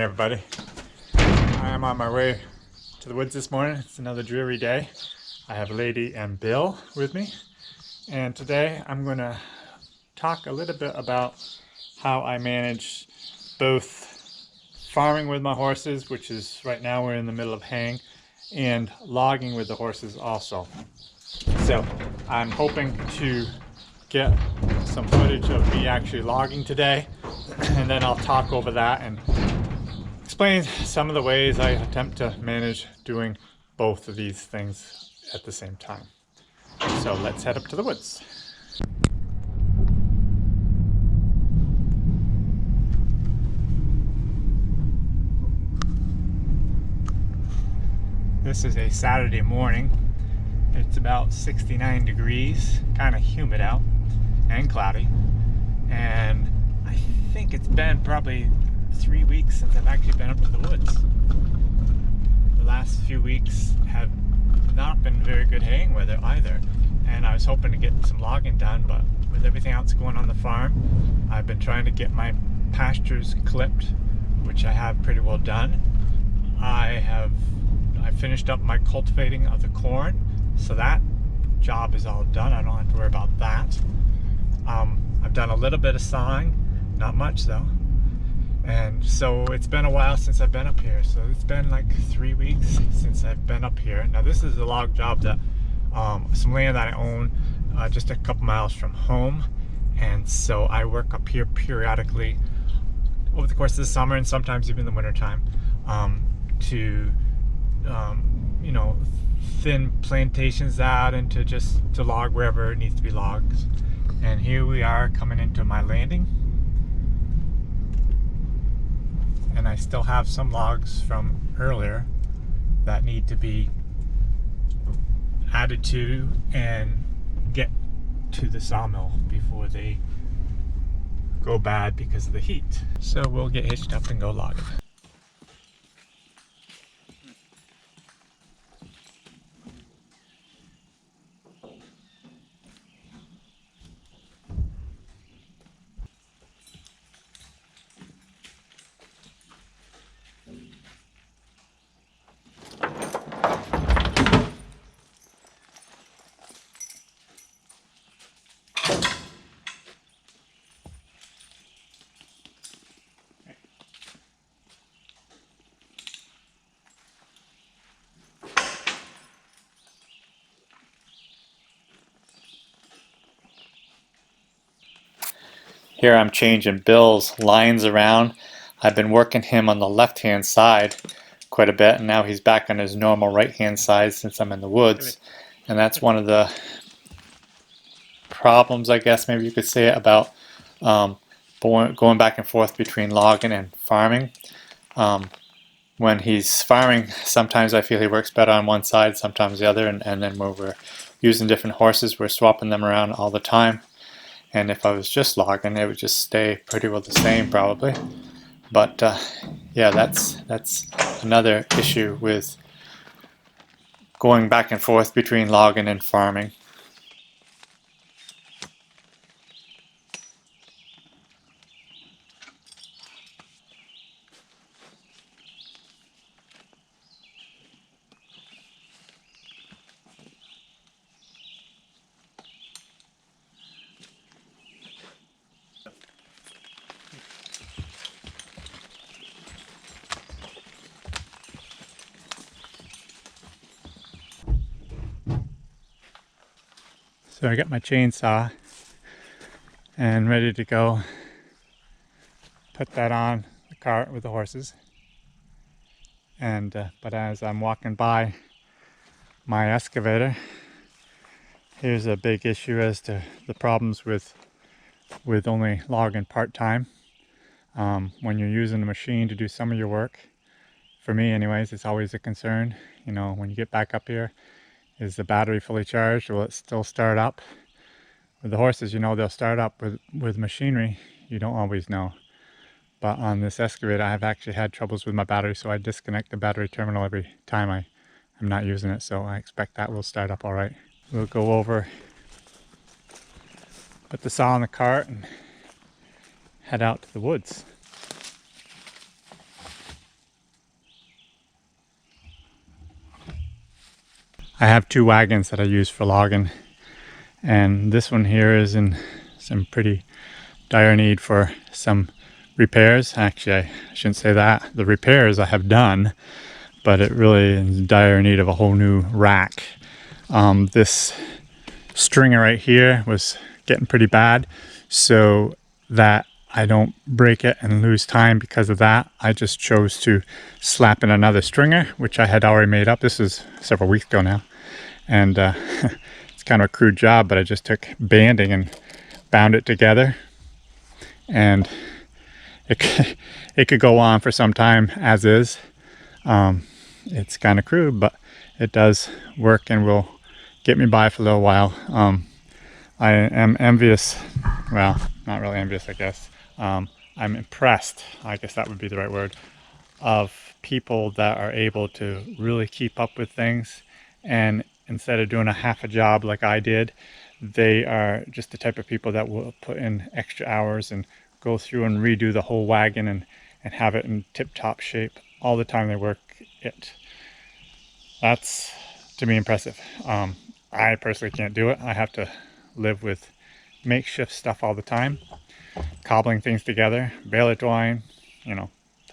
everybody. I am on my way to the woods this morning. It's another dreary day. I have Lady and Bill with me, and today I'm going to talk a little bit about how I manage both farming with my horses, which is right now we're in the middle of haying, and logging with the horses also. So I'm hoping to get some footage of me actually logging today, and then I'll talk over that and explain some of the ways I attempt to manage doing both of these things at the same time. So let's head up to the woods. This is a Saturday morning. It's about 69 degrees, kind of humid out and cloudy, and I think it's been probably 3 weeks since I've actually been up to the woods. The last few weeks have not been very good haying weather either, and I was hoping to get some logging done, but with everything else going on the farm, I've been trying to get my pastures clipped, which I have pretty well done. I finished up my cultivating of the corn, so that job is all done. I don't have to worry about that. I've done a little bit of sawing, not much though. And so it's been a while since I've been up here. So it's been like 3 weeks since I've been up here. Now this is a log job that, some land that I own just a couple miles from home. And so I work up here periodically over the course of the summer and sometimes even the winter time to, you know, thin plantations out and to log wherever it needs to be logged. And here we are coming into my landing. And I still have some logs from earlier that need to be added to and get to the sawmill before they go bad because of the heat. So we'll get hitched up and go logging. Here I'm changing Bill's lines around. I've been working him on the left hand side quite a bit, and now he's back on his normal right hand side since I'm in the woods. And that's one of the problems, I guess maybe you could say, about going back and forth between logging and farming. When he's farming, sometimes I feel he works better on one side, sometimes the other, and then when we're using different horses, we're swapping them around all the time. And if I was just logging, it would just stay pretty well the same probably. But yeah, that's another issue with going back and forth between logging and farming. So I got my chainsaw and ready to go. Put that on the cart with the horses. And but as I'm walking by my excavator, here's a big issue as to the problems with only logging part-time. When you're using the machine to do some of your work, for me anyways, it's always a concern. You know, when you get back up here, is the battery fully charged? Will it still start up? With the horses, you know, they'll start up. With machinery, you don't always know. But on this excavator, I have actually had troubles with my battery, so I disconnect the battery terminal every time I'm not using it, so I expect that will start up all right. We'll go over, put the saw in the cart, and head out to the woods. I have two wagons that I use for logging, and this one here is in some pretty dire need for some repairs. Actually, I shouldn't say that. The repairs I have done, but it really is in dire need of a whole new rack. This stringer right here was getting pretty bad, so that I don't break it and lose time because of that, I just chose to slap in another stringer, which I had already made up. This is several weeks ago now, and it's kind of a crude job, but I just took banding and bound it together, and it could go on for some time as is. It's kind of crude, but it does work and will get me by for a little while. I am envious, well, not really envious, I guess. I'm impressed, I guess that would be the right word, of people that are able to really keep up with things, and instead of doing a half a job like I did, they are just the type of people that will put in extra hours and go through and redo the whole wagon and have it in tip-top shape all the time they work it. That's, to me, impressive. I personally can't do it. I have to live with makeshift stuff all the time, cobbling things together, baler twine, you know,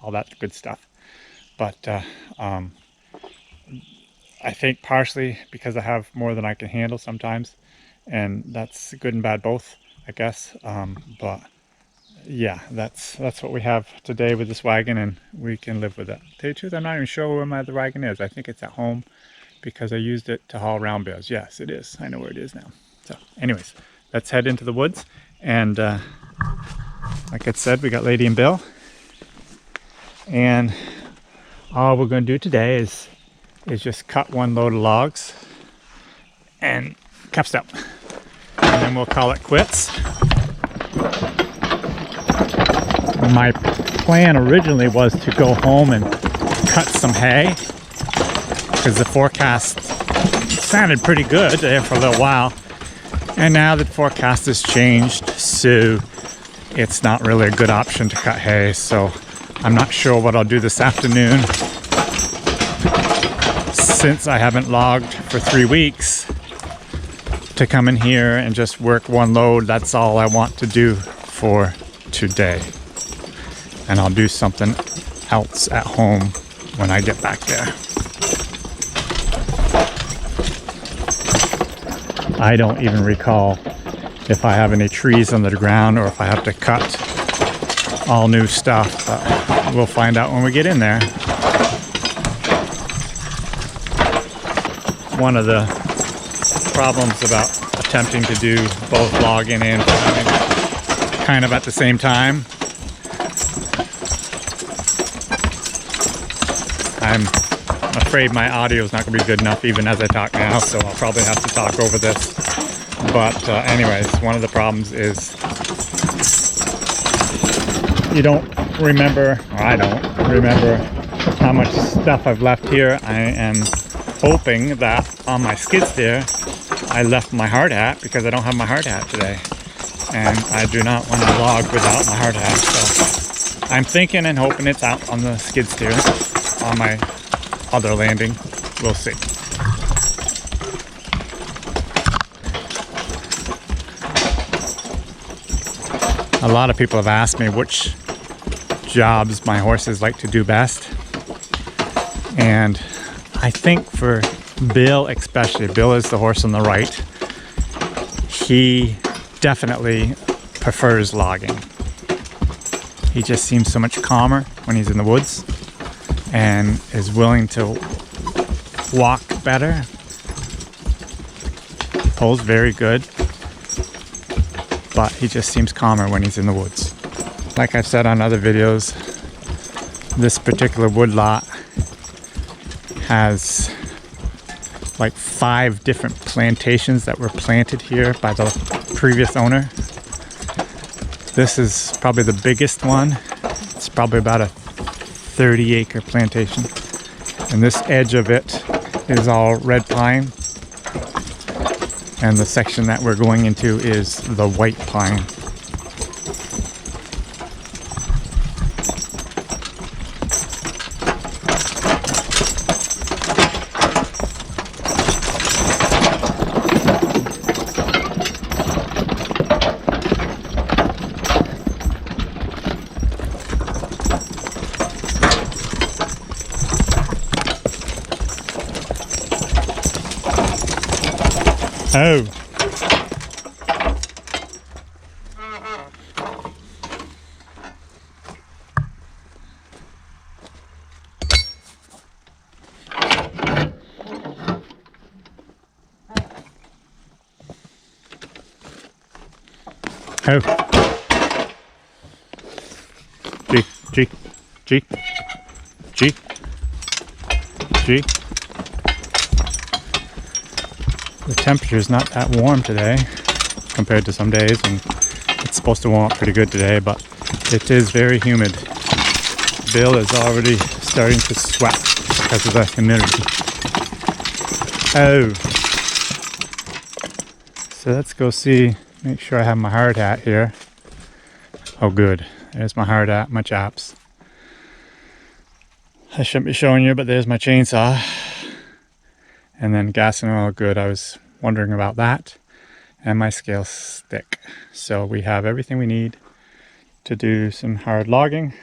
all that good stuff. But I think partially because I have more than I can handle sometimes, and that's good and bad both, I guess. But yeah, that's what we have today with this wagon, and we can live with it. To tell you the truth, I'm not even sure where my other wagon is. I think it's at home because I used it to haul round bales. Yes, it is. I know where it is now. So anyways, let's head into the woods, and like I said, we got Lady and Bill, and all we're going to do today is just cut one load of logs and cups up, and then we'll call it quits. My plan originally was to go home and cut some hay because the forecast sounded pretty good there for a little while, and now the forecast has changed, so it's not really a good option to cut hay. So I'm not sure what I'll do this afternoon, since I haven't logged for 3 weeks, to come in here and just work one load. That's all I want to do for today, and I'll do something else at home when I get back there. I don't even recall if I have any trees under the ground or if I have to cut all new stuff, but we'll find out when we get in there. One of the problems about attempting to do both logging and farming kind of at the same time, I'm afraid my audio is not going to be good enough even as I talk now, so I'll probably have to talk over this. But anyways, one of the problems is you don't remember, or I don't remember, how much stuff I've left here. I am hoping that on my skid steer I left my hard hat, because I don't have my hard hat today, and I do not want to log without my hard hat. So I'm thinking and hoping it's out on the skid steer on my other landing. We'll see. A lot of people have asked me which jobs my horses like to do best, and I think for Bill especially, Bill is the horse on the right, he definitely prefers logging. He just seems so much calmer when he's in the woods and is willing to walk better. Pulls very good, but he just seems calmer when he's in the woods. Like I've said on other videos, this particular woodlot has like 5 different plantations that were planted here by the previous owner. This is probably the biggest one. It's probably about a 30-acre plantation, and this edge of it is all red pine, and the section that we're going into is the white pine. Oh. Oh. G, G, G, G, G. The temperature is not that warm today compared to some days, and it's supposed to warm up pretty good today, but it is very humid. Bill is already starting to sweat because of the humidity. Oh. So let's go see, make sure I have my hard hat here. Oh good, there's my hard hat, my chaps. I shouldn't be showing you, but there's my chainsaw. And then gas and oil, good. I was wondering about that. And my scale stick. So we have everything we need to do some hard logging.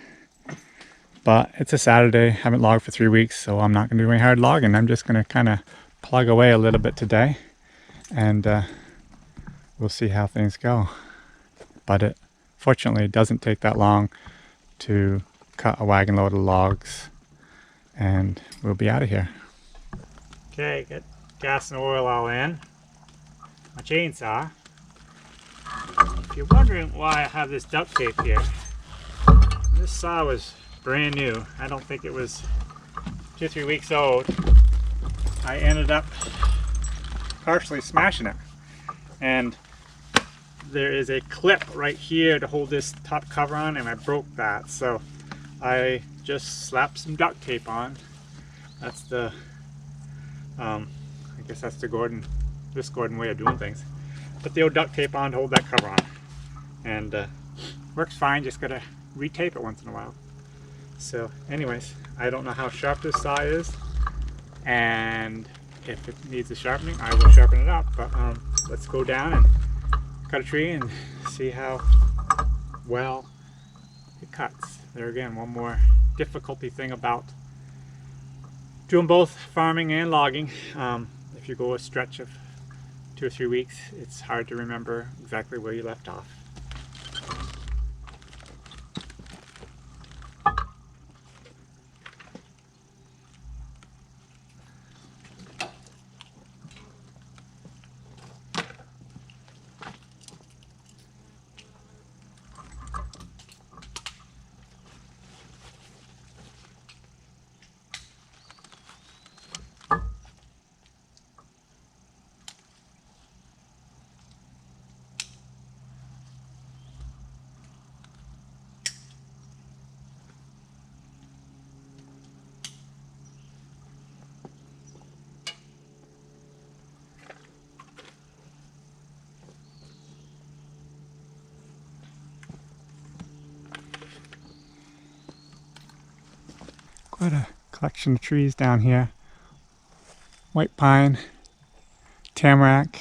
But it's a Saturday, haven't logged for 3 weeks, so I'm not going to do any hard logging. I'm just going to kind of plug away a little bit today. And we'll see how things go. But it fortunately doesn't take that long to cut a wagon load of logs. And we'll be out of here. Okay, got gas and oil all in. My chainsaw. If you're wondering why I have this duct tape here, this saw was brand new. I don't think it was 2 or 3 weeks old. I ended up partially smashing it. And there is a clip right here to hold this top cover on, and I broke that. So I just slapped some duct tape on. That's the I guess that's the this Gordon way of doing things. Put the old duct tape on to hold that cover on, and works fine. Just gotta retape it once in a while. So, anyways, I don't know how sharp this saw is, and if it needs a sharpening, I will sharpen it up. But let's go down and cut a tree and see how well it cuts. There again, one more difficulty thing about doing both farming and logging. If you go a stretch of 2 or 3 weeks, it's hard to remember exactly where you left off. Quite a collection of trees down here. White pine, tamarack.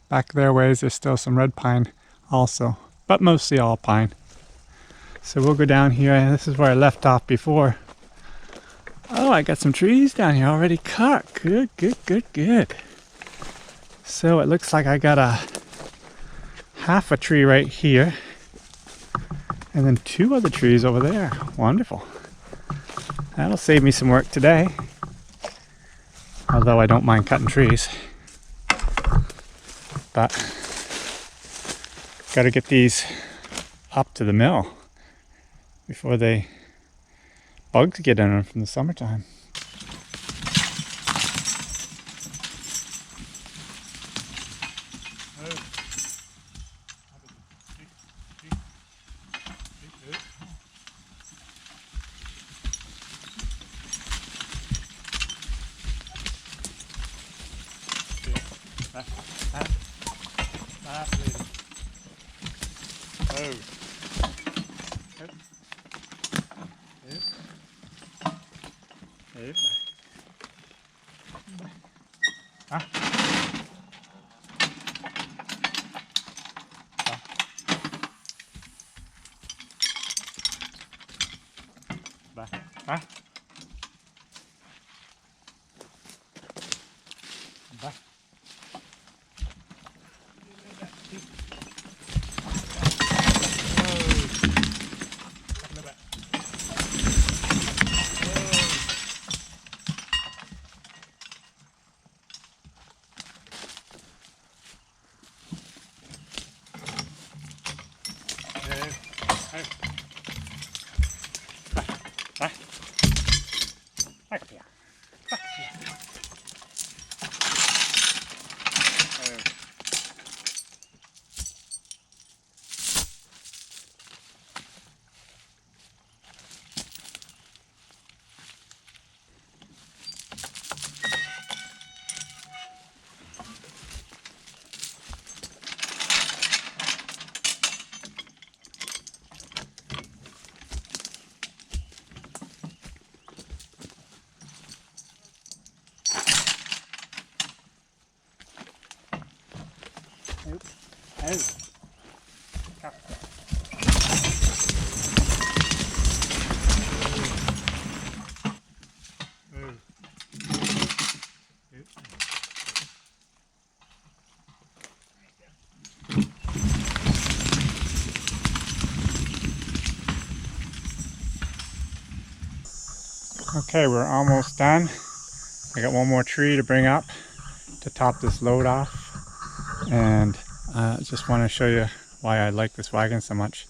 Back their ways there's still some red pine also, but mostly all pine. So we'll go down here. This is where I left off before. Oh, I got some trees down here already cut. Good, good, good, good. So it looks like I got half a tree right here, and then 2 other trees over there. Wonderful. That'll save me some work today, although I don't mind cutting trees. But got to get these up to the mill before bugs get in them from the summertime. Oops. Oh. Okay, we're almost done. I got one more tree to bring up to top this load off, and I just want to show you why I like this wagon so much.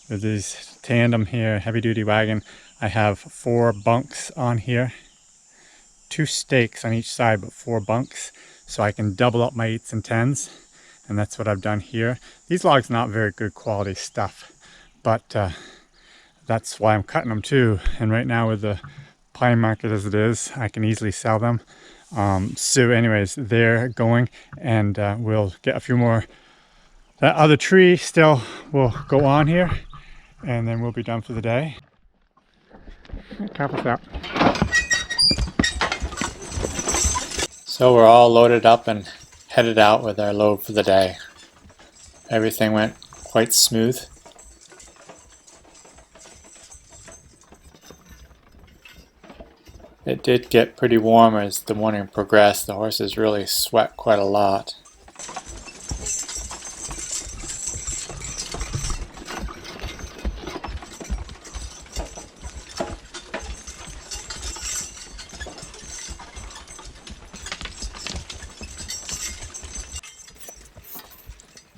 There's these tandem here, heavy duty wagon. I have 4 bunks on here, 2 stakes on each side, but 4 bunks, so I can double up my 8s and 10s, and that's what I've done here. These logs are not very good quality stuff, but that's why I'm cutting them too. And right now with the pine market as it is, I can easily sell them. So anyways, they're going, and we'll get a few more. That other tree still will go on here, and then we'll be done for the day. Careful out. So we're all loaded up and headed out with our load for the day. Everything went quite smooth. It did get pretty warm as the morning progressed. The horses really sweat quite a lot.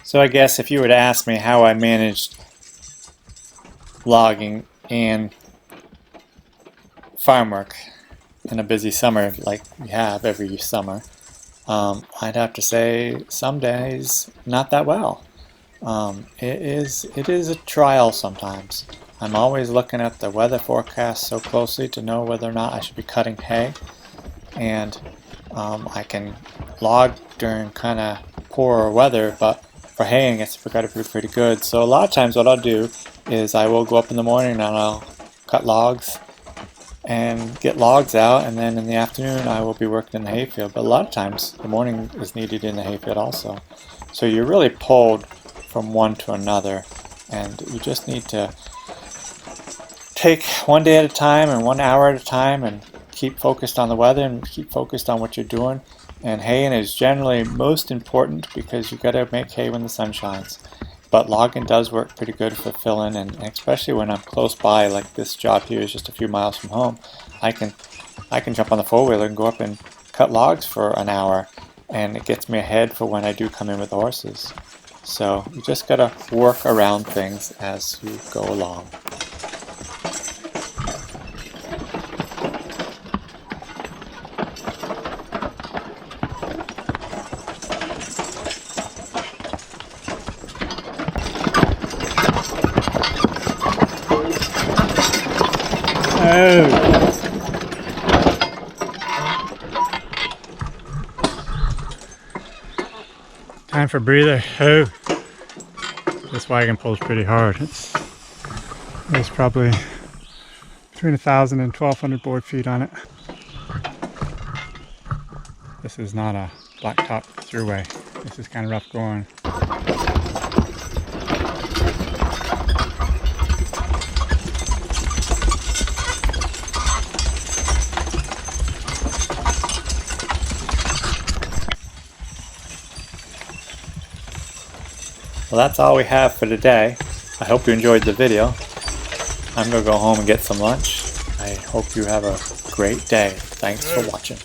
So I guess if you were to ask me how I managed logging and farm work in a busy summer like we have every summer, I'd have to say some days not that well. It is a trial sometimes. I'm always looking at the weather forecast so closely to know whether or not I should be cutting hay, and I can log during kind of poorer weather, but for haying it's got to be pretty good. So a lot of times what I'll do is I will go up in the morning and I'll cut logs and get logs out, and then in the afternoon I will be working in the hayfield. But a lot of times the morning is needed in the hayfield also. So you're really pulled from one to another, and you just need to take one day at a time and 1 hour at a time and keep focused on the weather and keep focused on what you're doing. And haying is generally most important because you've got to make hay when the sun shines. But logging does work pretty good for filling, and especially when I'm close by, like this job here is just a few miles from home, I can jump on the four-wheeler and go up and cut logs for an hour, and it gets me ahead for when I do come in with the horses. So you just got to work around things as you go along. Oh. Time for a breather. Oh. This wagon pulls pretty hard. There's probably between 1,000 and 1,200 board feet on it. This is not a blacktop throughway. This is kind of rough going. Well, that's all we have for today. I hope you enjoyed the video. I'm going to go home and get some lunch. I hope you have a great day. Thanks for watching.